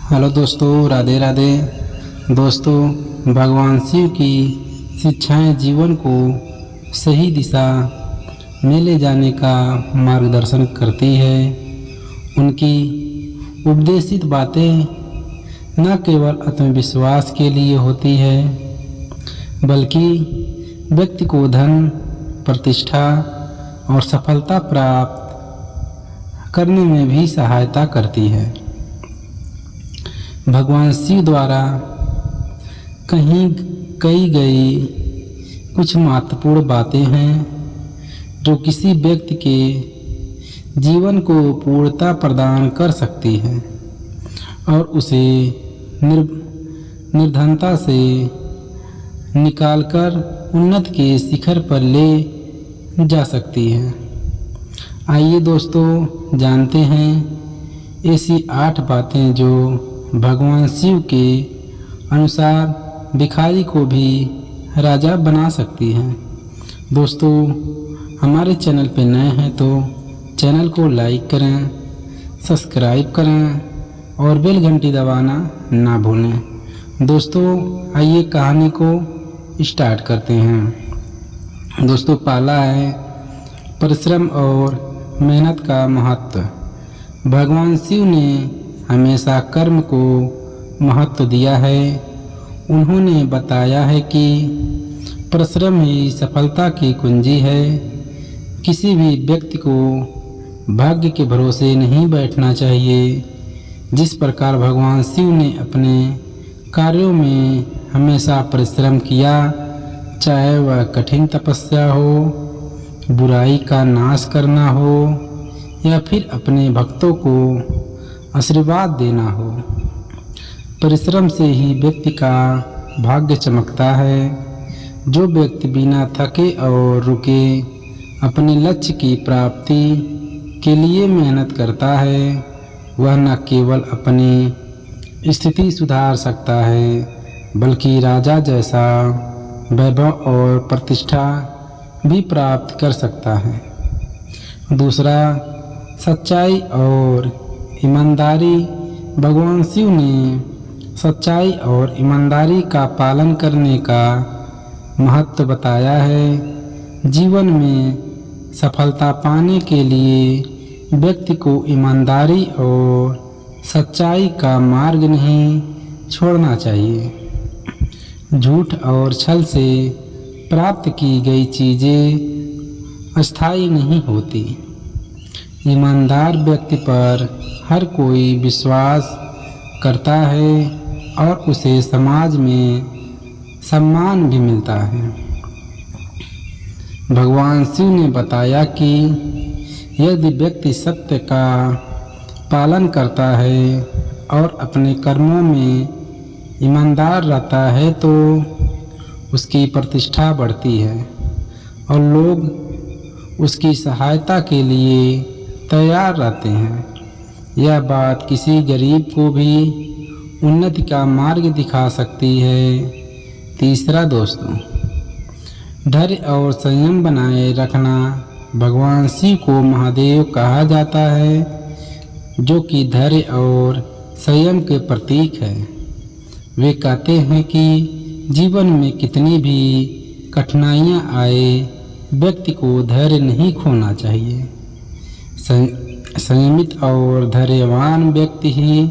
Hello दोस्तों, राधे राधे। दोस्तों, भगवान शिव की शिक्षाएं जीवन को सही दिशा में ले जाने का मार्गदर्शन करती है। उनकी उपदेशित बातें न केवल आत्मविश्वास के लिए होती है, बल्कि व्यक्ति को धन, प्रतिष्ठा और सफलता प्राप्त करने में भी सहायता करती है। भगवान शिव द्वारा कही गई कुछ महत्वपूर्ण बातें हैं जो किसी व्यक्ति के जीवन को पूर्णता प्रदान कर सकती हैं और उसे निर्धनता से निकालकर उन्नति के शिखर पर ले जा सकती हैं। आइए दोस्तों, जानते हैं ऐसी 8 बातें जो भगवान शिव के अनुसार भिखारी को भी राजा बना सकती हैं। दोस्तों, हमारे चैनल पे नए हैं तो चैनल को लाइक करें, सब्सक्राइब करें और बेल घंटी दबाना ना भूलें। दोस्तों, आइए कहानी को स्टार्ट करते हैं। दोस्तों, पहला है परिश्रम और मेहनत का महत्व। भगवान शिव ने हमेशा कर्म को महत्व दिया है। उन्होंने बताया है कि परिश्रम ही सफलता की कुंजी है। किसी भी व्यक्ति को भाग्य के भरोसे नहीं बैठना चाहिए। जिस प्रकार भगवान शिव ने अपने कार्यों में हमेशा परिश्रम किया, चाहे वह कठिन तपस्या हो, बुराई का नाश करना हो या फिर अपने भक्तों को आशीर्वाद देना हो। परिश्रम से ही व्यक्ति का भाग्य चमकता है। जो व्यक्ति बिना थके और रुके अपने लक्ष्य की प्राप्ति के लिए मेहनत करता है, वह न केवल अपनी स्थिति सुधार सकता है, बल्कि राजा जैसा वैभव और प्रतिष्ठा भी प्राप्त कर सकता है। दूसरा, सच्चाई और ईमानदारी। भगवान शिव ने सच्चाई और ईमानदारी का पालन करने का महत्व बताया है। जीवन में सफलता पाने के लिए व्यक्ति को ईमानदारी और सच्चाई का मार्ग नहीं छोड़ना चाहिए। झूठ और छल से प्राप्त की गई चीज़ें अस्थायी नहीं होती। ईमानदार व्यक्ति पर हर कोई विश्वास करता है और उसे समाज में सम्मान भी मिलता है। भगवान शिव ने बताया कि यदि व्यक्ति सत्य का पालन करता है और अपने कर्मों में ईमानदार रहता है तो उसकी प्रतिष्ठा बढ़ती है और लोग उसकी सहायता के लिए तैयार रहते हैं। यह बात किसी गरीब को भी उन्नति का मार्ग दिखा सकती है। तीसरा दोस्तों, धैर्य और संयम बनाए रखना। भगवान शिव को महादेव कहा जाता है, जो कि धैर्य और संयम के प्रतीक है। वे कहते हैं कि जीवन में कितनी भी कठिनाइयाँ आए, व्यक्ति को धैर्य नहीं खोना चाहिए। संयमित और धैर्यवान व्यक्ति ही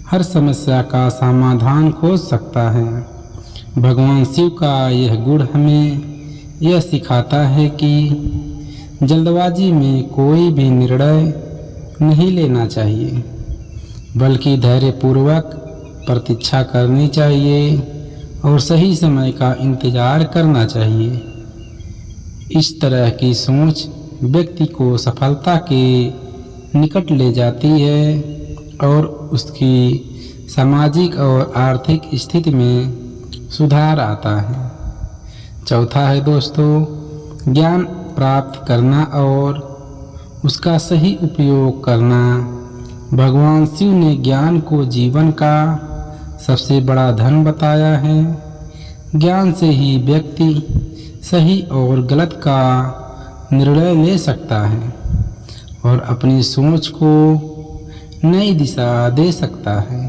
हर समस्या का समाधान खोज सकता है। भगवान शिव का यह गुण हमें यह सिखाता है कि जल्दबाजी में कोई भी निर्णय नहीं लेना चाहिए, बल्कि धैर्यपूर्वक प्रतीक्षा करनी चाहिए और सही समय का इंतजार करना चाहिए। इस तरह की सोच व्यक्ति को सफलता के निकट ले जाती है और उसकी सामाजिक और आर्थिक स्थिति में सुधार आता है। चौथा है दोस्तों, ज्ञान प्राप्त करना और उसका सही उपयोग करना। भगवान शिव ने ज्ञान को जीवन का सबसे बड़ा धन बताया है। ज्ञान से ही व्यक्ति सही और गलत का निर्णय ले सकता है और अपनी सोच को नई दिशा दे सकता है।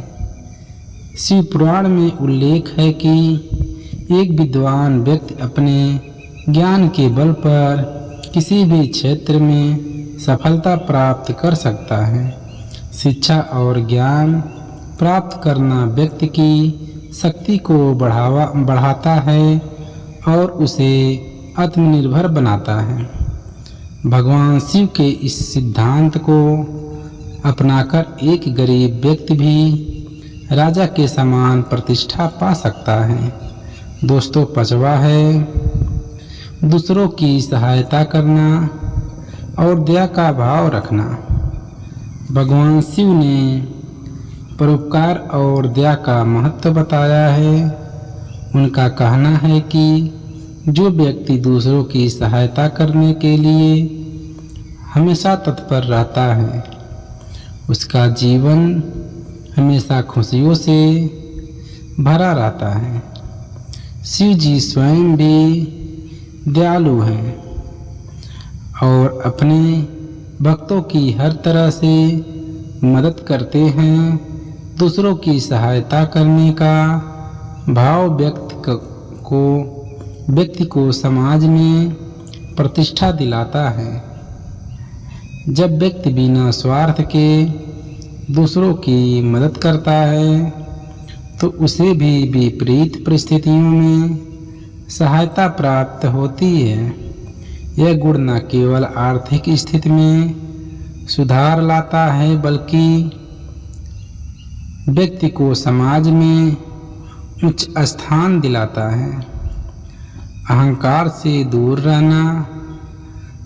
शिव पुराण में उल्लेख है कि एक विद्वान व्यक्ति अपने ज्ञान के बल पर किसी भी क्षेत्र में सफलता प्राप्त कर सकता है। शिक्षा और ज्ञान प्राप्त करना व्यक्ति की शक्ति को बढ़ाता है और उसे आत्मनिर्भर बनाता है। भगवान शिव के इस सिद्धांत को अपनाकर एक गरीब व्यक्ति भी राजा के समान प्रतिष्ठा पा सकता है। दोस्तों, 5वां है दूसरों की सहायता करना और दया का भाव रखना। भगवान शिव ने परोपकार और दया का महत्व बताया है। उनका कहना है कि जो व्यक्ति दूसरों की सहायता करने के लिए हमेशा तत्पर रहता है, उसका जीवन हमेशा खुशियों से भरा रहता है। शिव जी स्वयं भी दयालु हैं और अपने भक्तों की हर तरह से मदद करते हैं। दूसरों की सहायता करने का भाव व्यक्ति को समाज में प्रतिष्ठा दिलाता है। जब व्यक्ति बिना स्वार्थ के दूसरों की मदद करता है तो उसे भी विपरीत परिस्थितियों में सहायता प्राप्त होती है। यह गुण न केवल आर्थिक स्थिति में सुधार लाता है बल्कि व्यक्ति को समाज में उच्च स्थान दिलाता है। अहंकार से दूर रहना।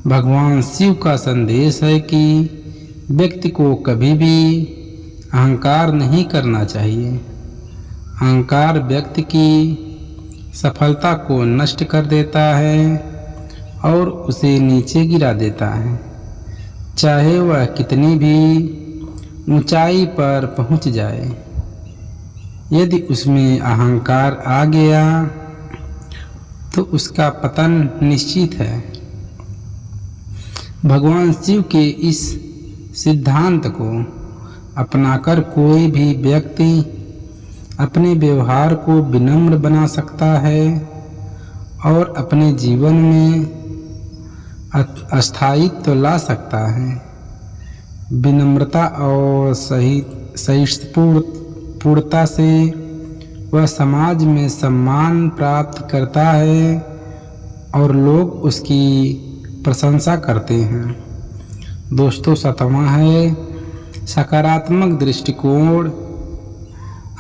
भगवान शिव का संदेश है कि व्यक्ति को कभी भी अहंकार नहीं करना चाहिए। अहंकार व्यक्ति की सफलता को नष्ट कर देता है और उसे नीचे गिरा देता है, चाहे वह कितनी भी ऊंचाई पर पहुंच जाए। यदि उसमें अहंकार आ गया तो उसका पतन निश्चित है। भगवान शिव के इस सिद्धांत को अपनाकर कोई भी व्यक्ति अपने व्यवहार को विनम्र बना सकता है और अपने जीवन में स्थायित्व ला सकता है। विनम्रता और सहिष्णुता से वह समाज में सम्मान प्राप्त करता है और लोग उसकी प्रशंसा करते हैं। दोस्तों, 7वां है सकारात्मक दृष्टिकोण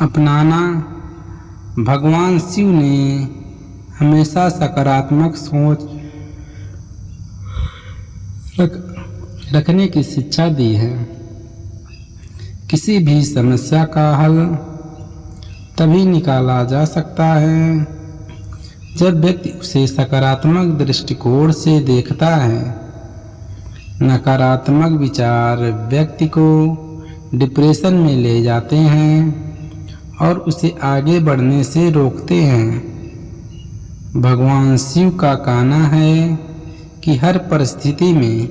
अपनाना। भगवान शिव ने हमेशा सकारात्मक सोच रखने की शिक्षा दी है। किसी भी समस्या का हल तभी निकाला जा सकता है जब व्यक्ति उसे सकारात्मक दृष्टिकोण से देखता है। नकारात्मक विचार व्यक्ति को डिप्रेशन में ले जाते हैं और उसे आगे बढ़ने से रोकते हैं। भगवान शिव का कहना है कि हर परिस्थिति में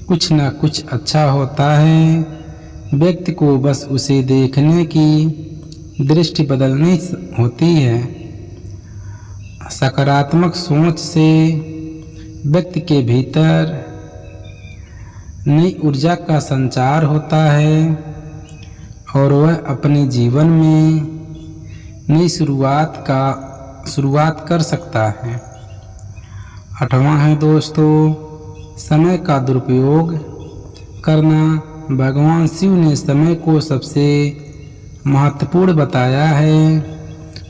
कुछ न कुछ अच्छा होता है। व्यक्ति को बस उसे देखने की दृष्टि बदलनी होती है। सकारात्मक सोच से व्यक्ति के भीतर नई ऊर्जा का संचार होता है और वह अपने जीवन में नई शुरुआत कर सकता है। 8वां है दोस्तों समय का दुरुपयोग करना। भगवान शिव ने समय को सबसे महत्वपूर्ण बताया है।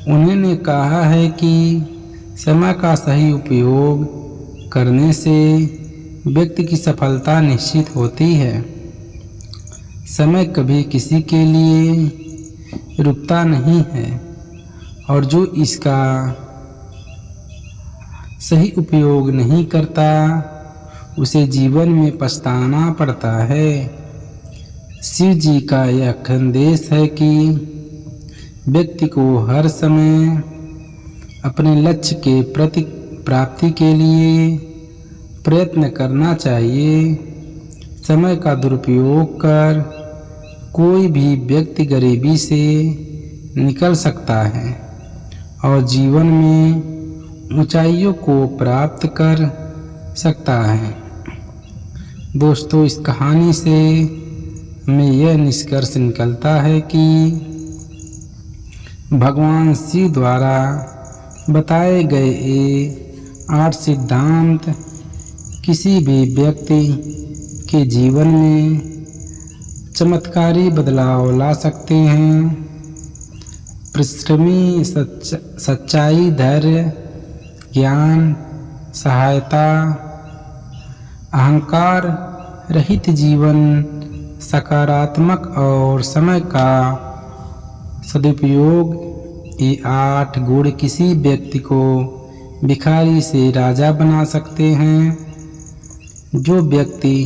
उन्होंने कहा है कि समय का सही उपयोग करने से व्यक्ति की सफलता निश्चित होती है। समय कभी किसी के लिए रुकता नहीं है और जो इसका सही उपयोग नहीं करता उसे जीवन में पछताना पड़ता है। शिव जी का यह संदेश है कि व्यक्ति को हर समय अपने लक्ष्य के प्रति प्राप्ति के लिए प्रयत्न करना चाहिए। समय का दुरुपयोग कर कोई भी व्यक्ति गरीबी से निकल सकता है और जीवन में ऊंचाइयों को प्राप्त कर सकता है। दोस्तों, इस कहानी से हमें यह निष्कर्ष निकलता है कि भगवान शिव द्वारा बताए गए ये 8 सिद्धांत किसी भी व्यक्ति के जीवन में चमत्कारी बदलाव ला सकते हैं। परिश्रमी, सच्चाई, धैर्य, ज्ञान, सहायता, अहंकार रहित जीवन, सकारात्मक और समय का सदुपयोग, ये 8 गुण किसी व्यक्ति को भिखारी से राजा बना सकते हैं। जो व्यक्ति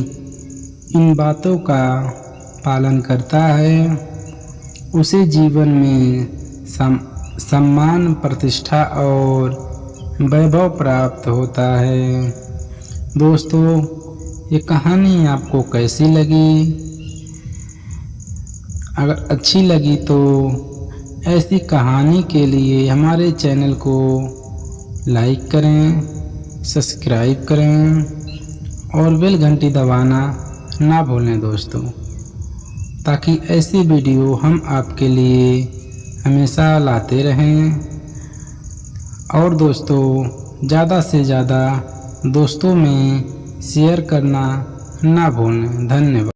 इन बातों का पालन करता है उसे जीवन में सम्मान, प्रतिष्ठा और वैभव प्राप्त होता है। दोस्तों, ये कहानी आपको कैसी लगी? अगर अच्छी लगी तो ऐसी कहानी के लिए हमारे चैनल को लाइक करें, सब्सक्राइब करें और बेल घंटी दबाना ना भूलें दोस्तों, ताकि ऐसी वीडियो हम आपके लिए हमेशा लाते रहें। और दोस्तों, ज़्यादा से ज़्यादा दोस्तों में शेयर करना ना भूलें। धन्यवाद।